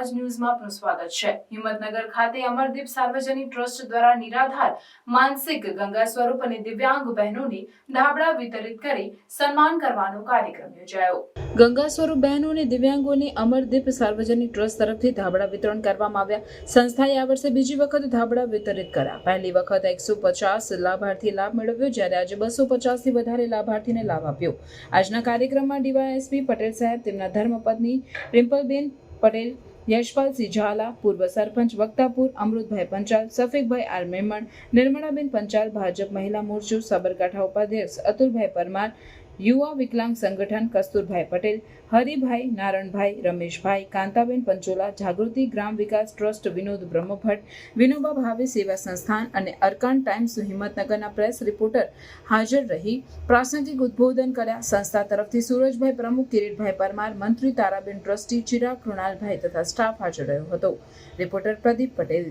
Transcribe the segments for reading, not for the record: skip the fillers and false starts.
આવાજ ન્યૂઝમાં આપનું સ્વાગત છે। હિંમતનગર ખાતે અમરદીપ સાર્વજનિક ટ્રસ્ટ દ્વારા નિરાધાર, માનસિક, ગંગા સ્વરૂપ અને દિવ્યાંગ બહેનોને ધાબળા વિતરિત કરી સન્માન કરવાનો કાર્યક્રમ યોજાયો। ગંગા સ્વરૂપ બહેનો અને દિવ્યાંગોને અમરદીપ સાર્વજનિક ટ્રસ્ટ તરફથી ધાબળા વિતરણ કરવામાં આવ્યા। સંસ્થાએ આ વર્ષે બીજી વખત ધાબળા વિતરિત કર્યા। પહેલી વખત 150 લાભાર્થી લાભ મેળવ્યો, જ્યારે આજે 250 થી વધારે લાભાર્થીને લાભ આપ્યો। આજના કાર્યક્રમમાં ડીવાયએસપી પટેલ સાહેબ, તેમના ધર્મપત્ની રિમ્પલબેન પટેલ, યશપાલસિંહ ઝાલા, પૂર્વ સરપંચ વક્તાપુર અમૃતભાઈ પંચાલ, સફીકભાઈ આર મેમણ, નિર્મળાબેન પંચાલ, ભાજપ મહિલા મોરચો સાબરકાંઠા ઉપાધ્યક્ષ અતુલભાઈ પરમાર, યુવા વિકલાંગ સંગઠન કસ્તુરભાઈ પટેલ, હરિભાઈ, નારણભાઈ, રમેશભાઈ, કાંતાબેન પંચોલા, જાગૃતિ ગ્રામ વિકાસ ટ્રસ્ટ વિનોદ બ્રહ્મભટ્ટ, વિનોબા ભાવે સેવા સંસ્થાન અને અરકાન ટાઈમ્સ હિંમતનગરના પ્રેસ રિપોર્ટર હાજર રહી પ્રાસંગિક ઉદ્બોધન કર્યા। સંસ્થા તરફથી સુરજભાઈ પ્રમુખ, કિરીટભાઈ પરમાર, મંત્રી તારાબેન, ટ્રસ્ટી ચિરાગ કૃણાલભાઈ તથા સ્ટાફ હાજર રહ્યો હતો। રિપોર્ટર પ્રદીપ પટેલ।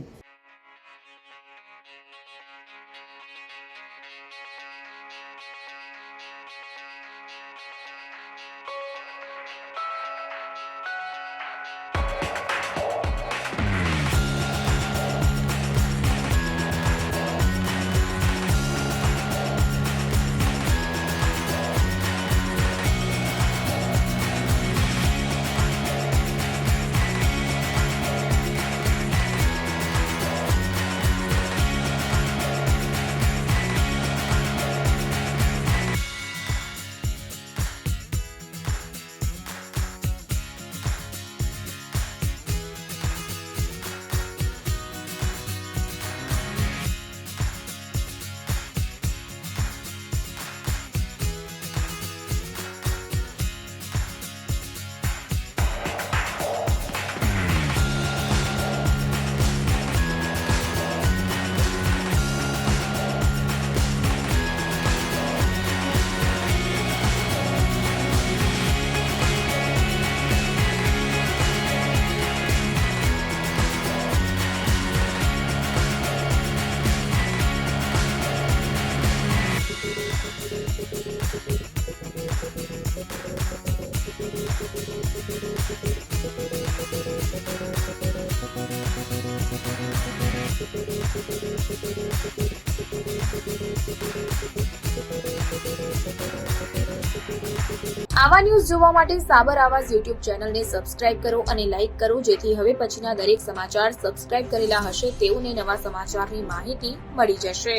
આવા ન્યૂઝ જોવા માટે સાબર આવાજ યુટ્યુબ ચેનલને સબસ્ક્રાઇબ કરો અને લાઇક કરો, જેથી હવે પછીના દરેક સમાચાર સબસ્ક્રાઇબ કરેલા હશે તેઓને નવા સમાચારની માહિતી મળી જશે।